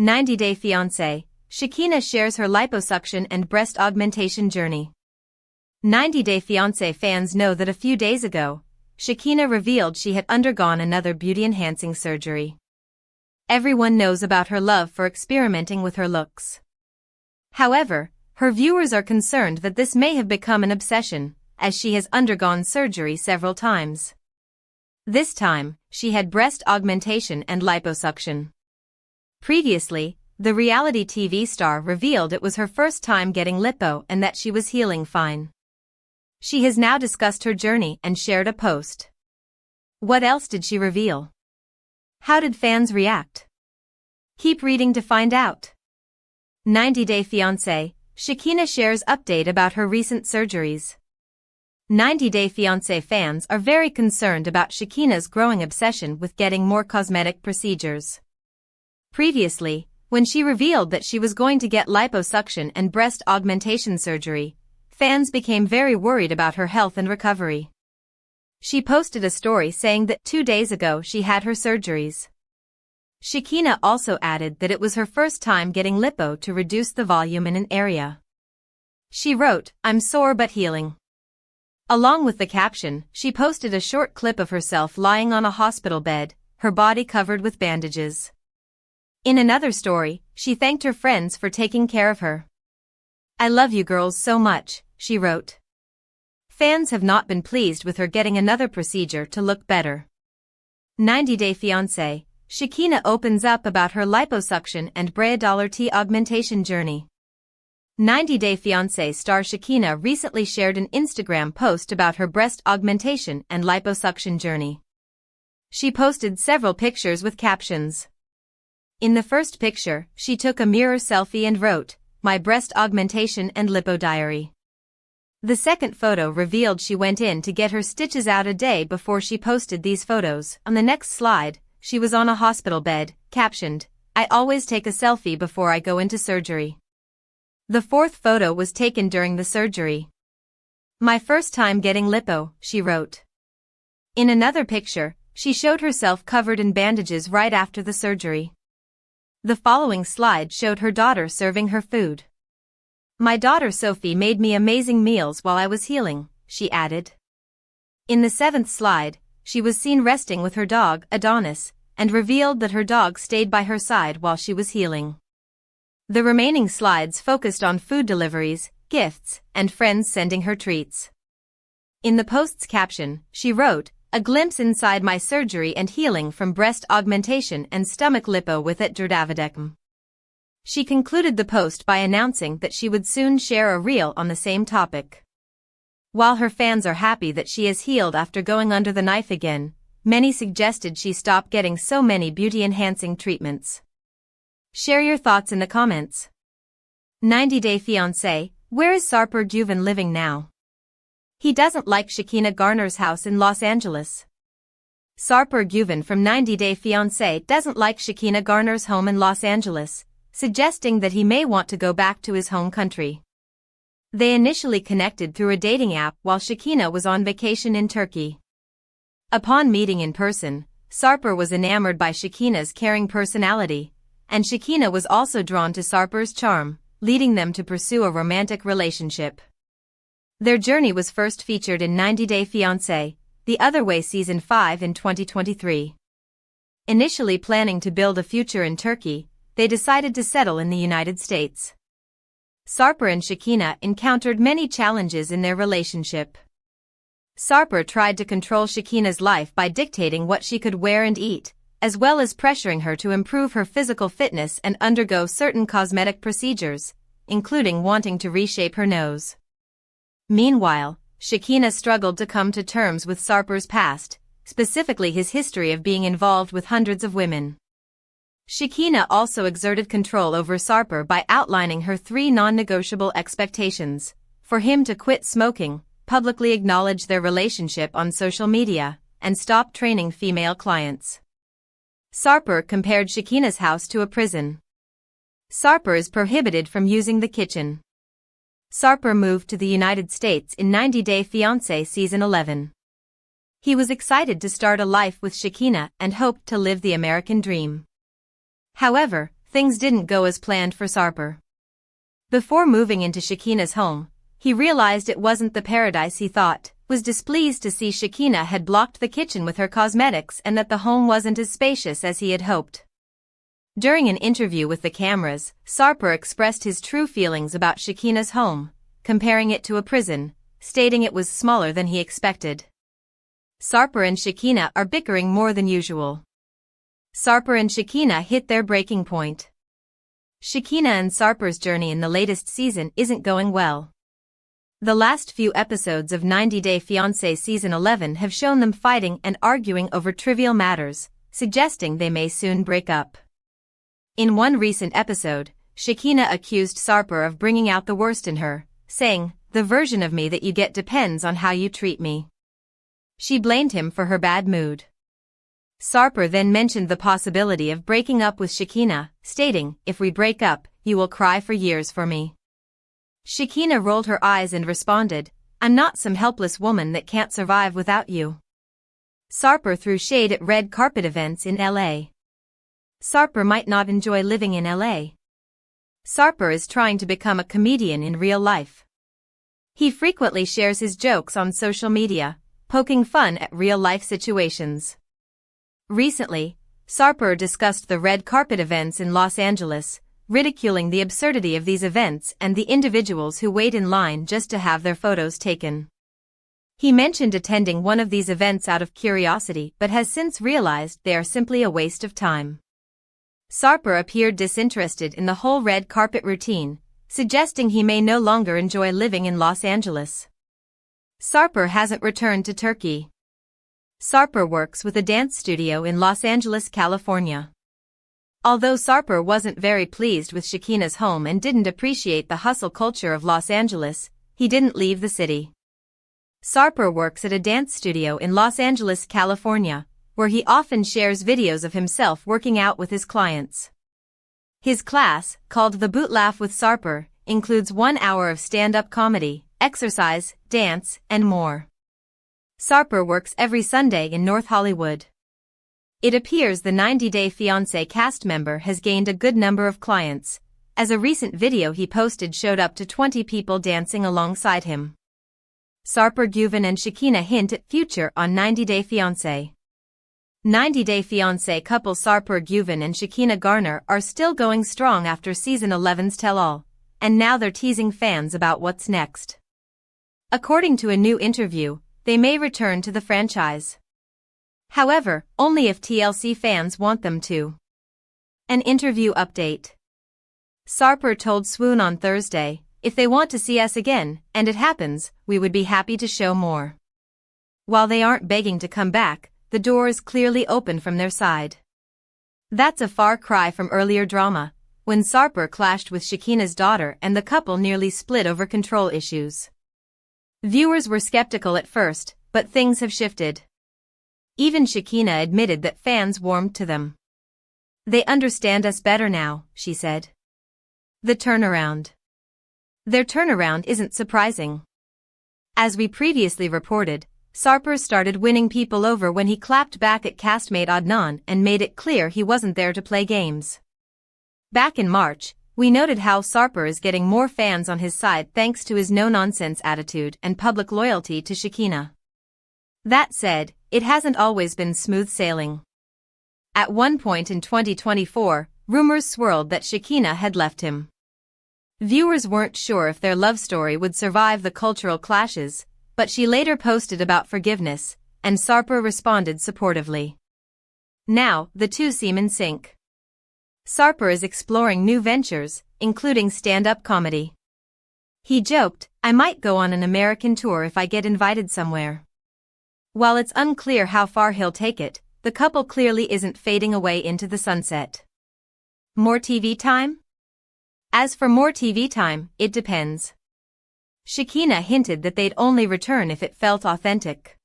90-day Fiancé, Shekina shares her liposuction and breast augmentation journey. 90-day Fiancé fans know that a few days ago, Shekina revealed she had undergone another beauty-enhancing surgery. Everyone knows about her love for experimenting with her looks. However, her viewers are concerned that this may have become an obsession, as she has undergone surgery several times. This time, she had breast augmentation and liposuction. Previously, the reality TV star revealed it was her first time getting lipo and that she was healing fine. She has now discussed her journey and shared a post. What else did she reveal? How did fans react? Keep reading to find out. 90-day Fiancé, Shekina shares update about her recent surgeries. 90-day Fiancé fans are very concerned about Shekina's growing obsession with getting more cosmetic procedures. Previously, when she revealed that she was going to get liposuction and breast augmentation surgery, fans became very worried about her health and recovery. She posted a story saying that 2 days ago she had her surgeries. Shekina also added that it was her first time getting lipo to reduce the volume in an area. She wrote, "I'm sore but healing." Along with the caption, she posted a short clip of herself lying on a hospital bed, her body covered with bandages. In another story, she thanked her friends for taking care of her. "I love you girls so much," she wrote. Fans have not been pleased with her getting another procedure to look better. 90-day Fiancé, Shekina opens up about her liposuction and breast augmentation journey. 90-day Fiancé star Shekina recently shared an Instagram post about her breast augmentation and liposuction journey. She posted several pictures with captions. In the first picture, she took a mirror selfie and wrote, "My breast augmentation and lipo diary." The second photo revealed she went in to get her stitches out a day before she posted these photos. On the next slide, she was on a hospital bed, captioned, "I always take a selfie before I go into surgery." The fourth photo was taken during the surgery. "My first time getting lipo," she wrote. In another picture, she showed herself covered in bandages right after the surgery. The following slide showed her daughter serving her food. "My daughter Sophie made me amazing meals while I was healing," she added. In the seventh slide, she was seen resting with her dog, Adonis, and revealed that her dog stayed by her side while she was healing. The remaining slides focused on food deliveries, gifts, and friends sending her treats. In the post's caption, she wrote, "A glimpse inside my surgery and healing from breast augmentation and stomach lipo with it Davidecum." She concluded the post by announcing that she would soon share a reel on the same topic. While her fans are happy that she has healed after going under the knife again, many suggested she stop getting so many beauty-enhancing treatments. Share your thoughts in the comments. 90-day Fiancé, where is Sarper Güven living now? He doesn't like Shekina Garner's house in Los Angeles. Sarper Güven from 90-day Fiancé doesn't like Shekina Garner's home in Los Angeles, suggesting that he may want to go back to his home country. They initially connected through a dating app while Shekina was on vacation in Turkey. Upon meeting in person, Sarper was enamored by Shekina's caring personality, and Shekina was also drawn to Sarper's charm, leading them to pursue a romantic relationship. Their journey was first featured in 90-day Fiancé, The Other Way Season 5 in 2023. Initially planning to build a future in Turkey, they decided to settle in the United States. Sarper and Shekina encountered many challenges in their relationship. Sarper tried to control Shekina's life by dictating what she could wear and eat, as well as pressuring her to improve her physical fitness and undergo certain cosmetic procedures, including wanting to reshape her nose. Meanwhile, Shekina struggled to come to terms with Sarper's past, specifically his history of being involved with hundreds of women. Shekina also exerted control over Sarper by outlining her 3 non-negotiable expectations: for him to quit smoking, publicly acknowledge their relationship on social media, and stop training female clients. Sarper compared Shekina's house to a prison. Sarper is prohibited from using the kitchen. Sarper moved to the United States in 90-day Fiancé Season 11. He was excited to start a life with Shekina and hoped to live the American dream. However, things didn't go as planned for Sarper. Before moving into Shekina's home, he realized it wasn't the paradise he thought, was displeased to see Shekina had blocked the kitchen with her cosmetics and that the home wasn't as spacious as he had hoped. During an interview with the cameras, Sarper expressed his true feelings about Shekina's home, comparing it to a prison, stating it was smaller than he expected. Sarper and Shekina are bickering more than usual. Sarper and Shekina hit their breaking point. Shekina and Sarper's journey in the latest season isn't going well. The last few episodes of 90 Day Fiancé Season 11 have shown them fighting and arguing over trivial matters, suggesting they may soon break up. In one recent episode, Shekina accused Sarper of bringing out the worst in her, saying, "The version of me that you get depends on how you treat me." She blamed him for her bad mood. Sarper then mentioned the possibility of breaking up with Shekina, stating, "If we break up, you will cry for years for me." Shekina rolled her eyes and responded, "I'm not some helpless woman that can't survive without you." Sarper threw shade at red carpet events in LA. Sarper might not enjoy living in LA. Sarper is trying to become a comedian in real life. He frequently shares his jokes on social media, poking fun at real-life situations. Recently, Sarper discussed the red carpet events in Los Angeles, ridiculing the absurdity of these events and the individuals who wait in line just to have their photos taken. He mentioned attending one of these events out of curiosity but has since realized they are simply a waste of time. Sarper appeared disinterested in the whole red carpet routine, suggesting he may no longer enjoy living in Los Angeles. Sarper hasn't returned to Turkey. Sarper works with a dance studio in Los Angeles, California. Although Sarper wasn't very pleased with Shekina's home and didn't appreciate the hustle culture of Los Angeles, he didn't leave the city. Sarper works at a dance studio in Los Angeles, California, where he often shares videos of himself working out with his clients. His class, called The Boot Laugh with Sarper, includes 1 hour of stand-up comedy, exercise, dance, and more. Sarper works every Sunday in North Hollywood. It appears the 90 Day Fiancé cast member has gained a good number of clients, as a recent video he posted showed up to 20 people dancing alongside him. Sarper Güven and Shekina hint at future on 90 Day Fiancé. 90 Day Fiancé couple Sarper Güven and Shekina Garner are still going strong after Season 11's tell-all, and now they're teasing fans about what's next. According to a new interview, they may return to the franchise. However, only if TLC fans want them to. An interview update. Sarper told Swoon on Thursday, "If they want to see us again, and it happens, we would be happy to show more." While they aren't begging to come back, the door is clearly open from their side. That's a far cry from earlier drama, when Sarper clashed with Shekina's daughter and the couple nearly split over control issues. Viewers were skeptical at first, but things have shifted. Even Shekina admitted that fans warmed to them. "They understand us better now," she said. The turnaround. Their turnaround isn't surprising. As we previously reported, Sarper started winning people over when he clapped back at castmate Adnan and made it clear he wasn't there to play games. Back in March, we noted how Sarper is getting more fans on his side thanks to his no-nonsense attitude and public loyalty to Shekina. That said, it hasn't always been smooth sailing. At one point in 2024, rumors swirled that Shekina had left him. Viewers weren't sure if their love story would survive the cultural clashes, but she later posted about forgiveness, and Sarper responded supportively. Now, the two seem in sync. Sarper is exploring new ventures, including stand-up comedy. He joked, "I might go on an American tour if I get invited somewhere." While it's unclear how far he'll take it, the couple clearly isn't fading away into the sunset. More TV time? As for more TV time, it depends. Shekina hinted that they'd only return if it felt authentic.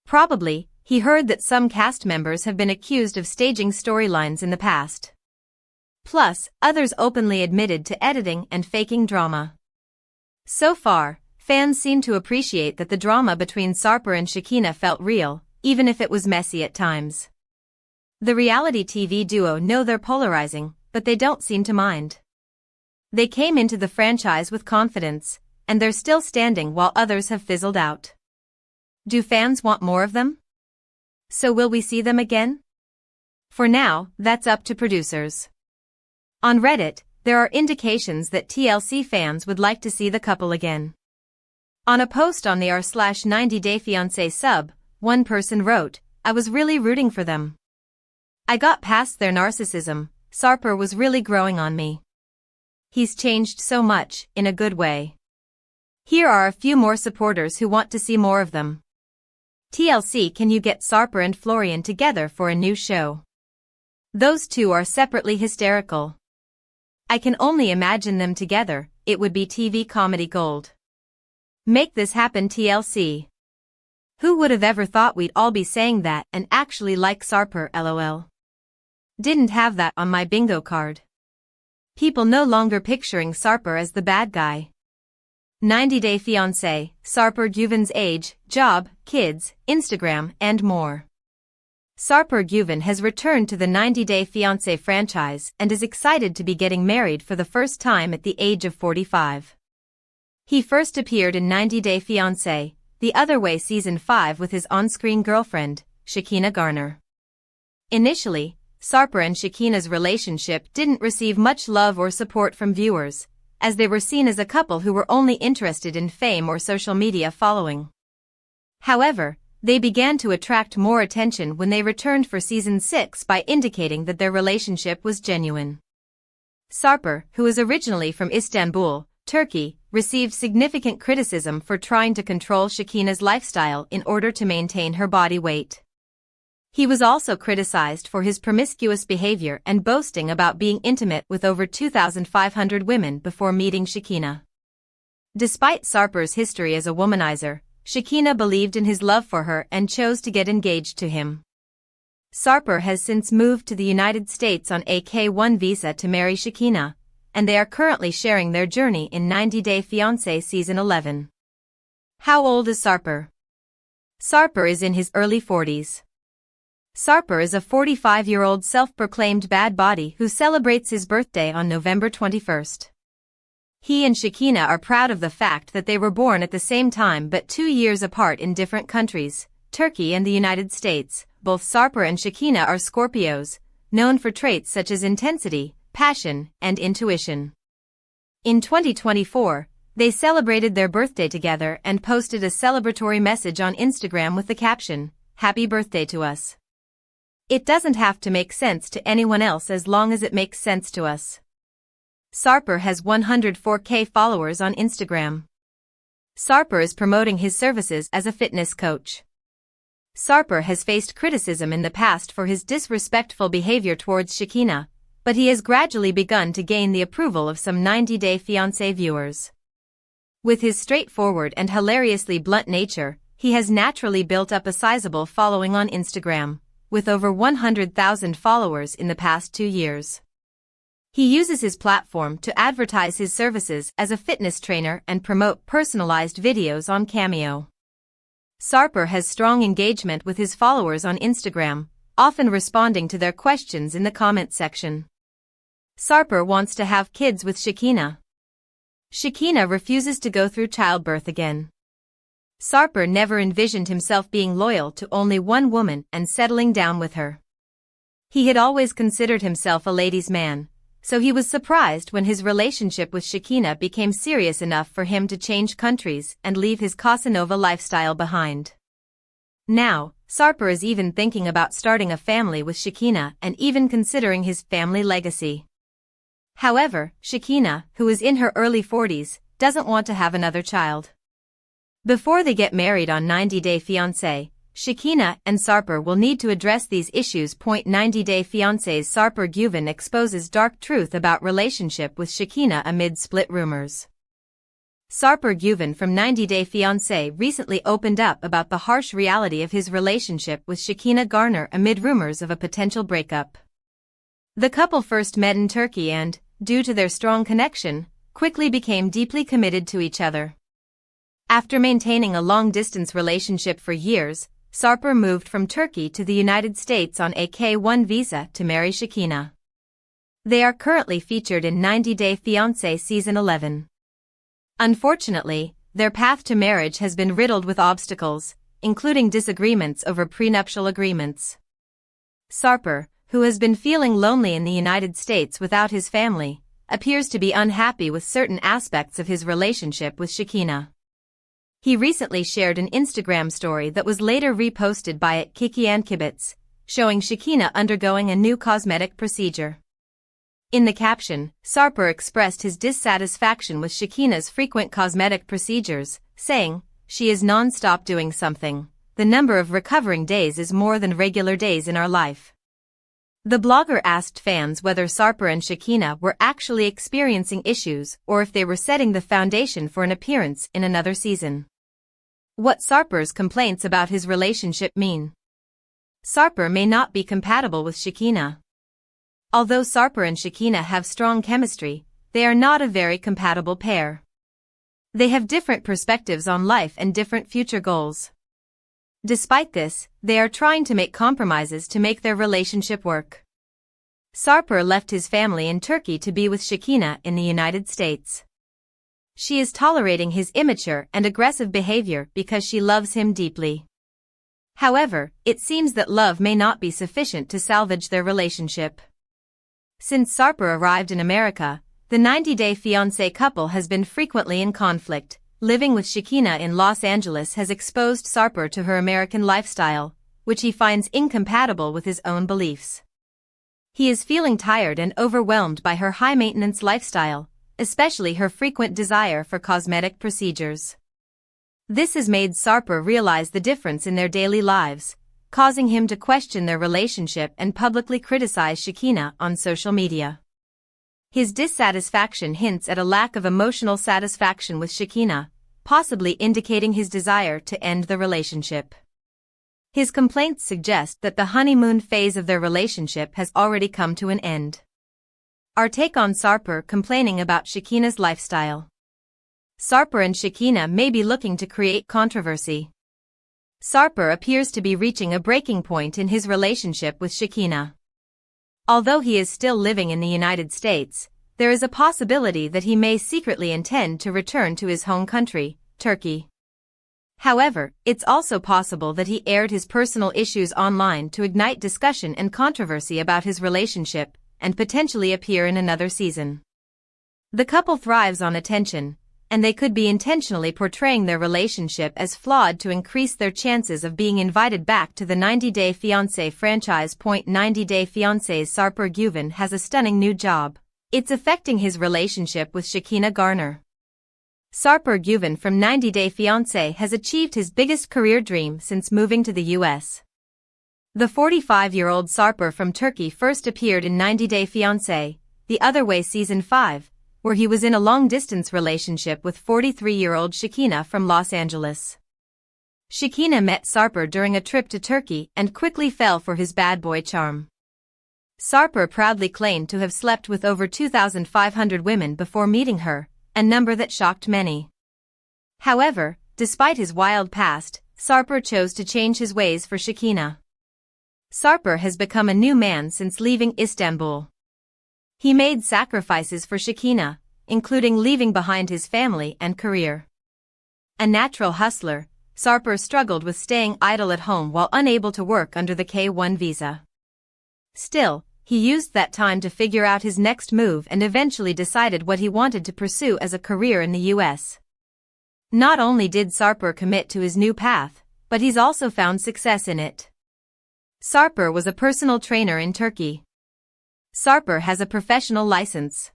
Probably, he heard that some cast members have been accused of staging storylines in the past. Plus, others openly admitted to editing and faking drama. So far, fans seem to appreciate that the drama between Sarper and Shekina felt real, even if it was messy at times. The reality TV duo know they're polarizing, but they don't seem to mind. They came into the franchise with confidence, and they're still standing while others have fizzled out. Do fans want more of them? So will we see them again? For now, that's up to producers. On Reddit, there are indications that TLC fans would like to see the couple again. On a post on the r/90day Fiancé sub, one person wrote, "I was really rooting for them. I got past their narcissism. Sarper was really growing on me. He's changed so much, in a good way." Here are a few more supporters who want to see more of them. TLC, can you get Sarper and Florian together for a new show? Those two are separately hysterical. I can only imagine them together, it would be TV comedy gold. Make this happen, TLC. Who would have ever thought we'd all be saying that and actually like Sarper, lol. Didn't have that on my bingo card. People no longer picturing Sarper as the bad guy. 90-day Fiancé, Sarper Güven's age, job, kids, Instagram, and more. Sarper Güven has returned to the 90-day Fiancé franchise and is excited to be getting married for the first time at the age of 45. He first appeared in 90-day Fiancé, The Other Way Season 5 with his on-screen girlfriend, Shekina Garner. Initially, Sarper and Shekina's relationship didn't receive much love or support from viewers, as they were seen as a couple who were only interested in fame or social media following. However, they began to attract more attention when they returned for Season 6 by indicating that their relationship was genuine. Sarper, who is originally from Istanbul, Turkey, received significant criticism for trying to control Shekina's lifestyle in order to maintain her body weight. He was also criticized for his promiscuous behavior and boasting about being intimate with over 2,500 women before meeting Shekina. Despite Sarper's history as a womanizer, Shekina believed in his love for her and chose to get engaged to him. Sarper has since moved to the United States on a K-1 visa to marry Shekina, and they are currently sharing their journey in 90-day Fiancé Season 11. How old is Sarper? Sarper is in his early 40s. Sarper is a 45-year-old self-proclaimed bad body who celebrates his birthday on November 21st. He and Shekina are proud of the fact that they were born at the same time but 2 years apart in different countries, Turkey and the United States. Both Sarper and Shekina are Scorpios, known for traits such as intensity, passion, and intuition. In 2024, they celebrated their birthday together and posted a celebratory message on Instagram with the caption, "Happy birthday to us. It doesn't have to make sense to anyone else as long as it makes sense to us." Sarper has 104K followers on Instagram. Sarper is promoting his services as a fitness coach. Sarper has faced criticism in the past for his disrespectful behavior towards Shekina, but he has gradually begun to gain the approval of some 90-day Fiancé viewers. With his straightforward and hilariously blunt nature, he has naturally built up a sizable following on Instagram, with over 100,000 followers in the past 2 years. He uses his platform to advertise his services as a fitness trainer and promote personalized videos on Cameo. Sarper has strong engagement with his followers on Instagram, often responding to their questions in the comment section. Sarper wants to have kids with Shekina. Shekina refuses to go through childbirth again. Sarper never envisioned himself being loyal to only one woman and settling down with her. He had always considered himself a ladies' man, so he was surprised when his relationship with Shekina became serious enough for him to change countries and leave his Casanova lifestyle behind. Now, Sarper is even thinking about starting a family with Shekina and even considering his family legacy. However, Shekina, who is in her early 40s, doesn't want to have another child. Before they get married on 90-day Fiancé, Shekina and Sarper will need to address these issues. 90-day Fiancé's Sarper Güven exposes dark truth about relationship with Shekina amid split rumors. Sarper Güven from 90-day Fiancé recently opened up about the harsh reality of his relationship with Shekina Garner amid rumors of a potential breakup. The couple first met in Turkey and, due to their strong connection, quickly became deeply committed to each other. After maintaining a long-distance relationship for years, Sarper moved from Turkey to the United States on a K-1 visa to marry Shekina. They are currently featured in 90 Day Fiancé Season 11. Unfortunately, their path to marriage has been riddled with obstacles, including disagreements over prenuptial agreements. Sarper, who has been feeling lonely in the United States without his family, appears to be unhappy with certain aspects of his relationship with Shekina. He recently shared an Instagram story that was later reposted by @KikiAnKibitz, showing Shekina undergoing a new cosmetic procedure. In the caption, Sarper expressed his dissatisfaction with Shekina's frequent cosmetic procedures, saying, "She is nonstop doing something. The number of recovering days is more than regular days in our life." The blogger asked fans whether Sarper and Shekina were actually experiencing issues or if they were setting the foundation for an appearance in another season. What Sarper's complaints about his relationship mean? Sarper may not be compatible with Shekina. Although Sarper and Shekina have strong chemistry, they are not a very compatible pair. They have different perspectives on life and different future goals. Despite this, they are trying to make compromises to make their relationship work. Sarper left his family in Turkey to be with Shekina in the United States. She is tolerating his immature and aggressive behavior because she loves him deeply. However, it seems that love may not be sufficient to salvage their relationship. Since Sarper arrived in America, the 90 Day Fiancé couple has been frequently in conflict. Living with Shekina in Los Angeles has exposed Sarper to her American lifestyle, which he finds incompatible with his own beliefs. He is feeling tired and overwhelmed by her high-maintenance lifestyle, especially her frequent desire for cosmetic procedures. This has made Sarper realize the difference in their daily lives, causing him to question their relationship and publicly criticize Shekina on social media. His dissatisfaction hints at a lack of emotional satisfaction with Shekina, possibly indicating his desire to end the relationship. His complaints suggest that the honeymoon phase of their relationship has already come to an end. Our take on Sarper complaining about Shekina's lifestyle. Sarper and Shekina may be looking to create controversy. Sarper appears to be reaching a breaking point in his relationship with Shekina. Although he is still living in the United States, there is a possibility that he may secretly intend to return to his home country, Turkey. However, it's also possible that he aired his personal issues online to ignite discussion and controversy about his relationship, and potentially appear in another season. The couple thrives on attention, and they could be intentionally portraying their relationship as flawed to increase their chances of being invited back to the 90 Day Fiancé franchise. 90 Day Fiancé's Sarper Güven has a stunning new job. It's affecting his relationship with Shekina Garner. Sarper Güven from 90 Day Fiancé has achieved his biggest career dream since moving to the US. The 45-year-old Sarper from Turkey first appeared in 90 Day Fiancé, The Other Way Season 5, where he was in a long-distance relationship with 43-year-old Shekina from Los Angeles. Shekina met Sarper during a trip to Turkey and quickly fell for his bad boy charm. Sarper proudly claimed to have slept with over 2,500 women before meeting her, a number that shocked many. However, despite his wild past, Sarper chose to change his ways for Shekina. Sarper has become a new man since leaving Istanbul. He made sacrifices for Shekina, including leaving behind his family and career. A natural hustler, Sarper struggled with staying idle at home while unable to work under the K-1 visa. Still, he used that time to figure out his next move and eventually decided what he wanted to pursue as a career in the US. Not only did Sarper commit to his new path, but he's also found success in it. Sarper was a personal trainer in Turkey. Sarper has a professional license.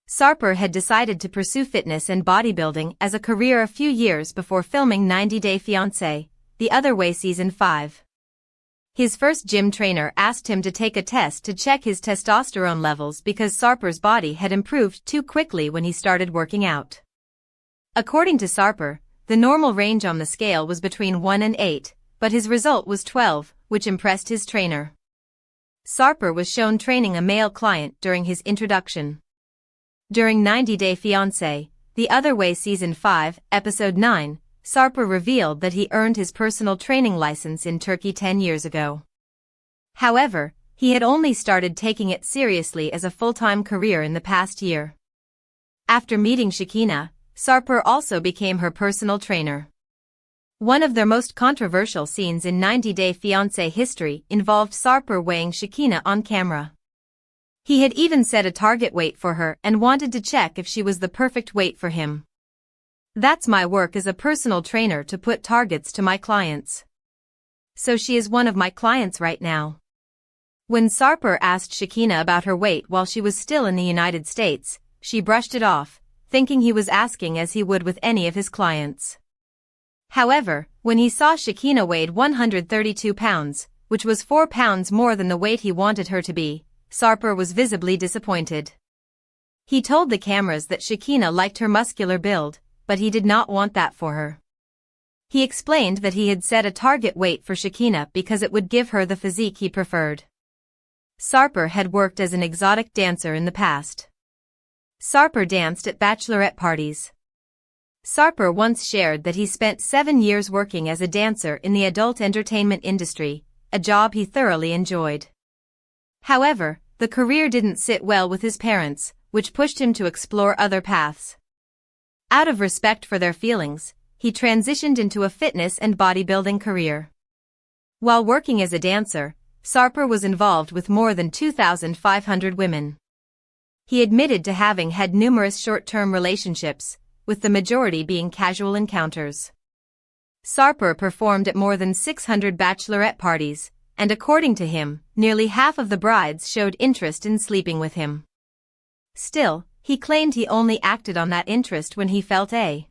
Sarper had decided to pursue fitness and bodybuilding as a career a few years before filming 90 Day Fiancé, The Other Way Season 5. His first gym trainer asked him to take a test to check his testosterone levels because Sarper's body had improved too quickly when he started working out. According to Sarper, the normal range on the scale was between 1 and 8, but his result was 12, which impressed his trainer. Sarper was shown training a male client during his introduction. During 90 Day Fiancé, The Other Way Season 5, Episode 9, Sarper revealed that he earned his personal training license in Turkey 10 years ago. However, He had only started taking it seriously as a full-time career in the past year. After meeting Shekina, Sarper also became her personal trainer. One of their most controversial scenes in 90 Day Fiancé history involved Sarper weighing Shekina on camera. He had even set a target weight for her and wanted to check if she was the perfect weight for him. "That's my work as a personal trainer, to put targets to my clients. So she is one of my clients right now." When Sarper asked Shekina about her weight while she was still in the United States, she brushed it off, thinking he was asking as he would with any of his clients. However, when he saw Shekina weighed 132 pounds, which was 4 pounds more than the weight he wanted her to be, Sarper was visibly disappointed. He told the cameras that Shekina liked her muscular build, but he did not want that for her. He explained that he had set a target weight for Shekina because it would give her the physique he preferred. Sarper had worked as an exotic dancer in the past. Sarper danced at bachelorette parties. Sarper once shared that he spent 7 years working as a dancer in the adult entertainment industry, a job he thoroughly enjoyed. However, the career didn't sit well with his parents, which pushed him to explore other paths. Out of respect for their feelings, he transitioned into a fitness and bodybuilding career. While working as a dancer, Sarper was involved with more than 2,500 women. He admitted to having had numerous short-term relationships, with the majority being casual encounters. Sarper performed at more than 600 bachelorette parties, and according to him, nearly half of the brides showed interest in sleeping with him. Still, he claimed he only acted on that interest when he felt a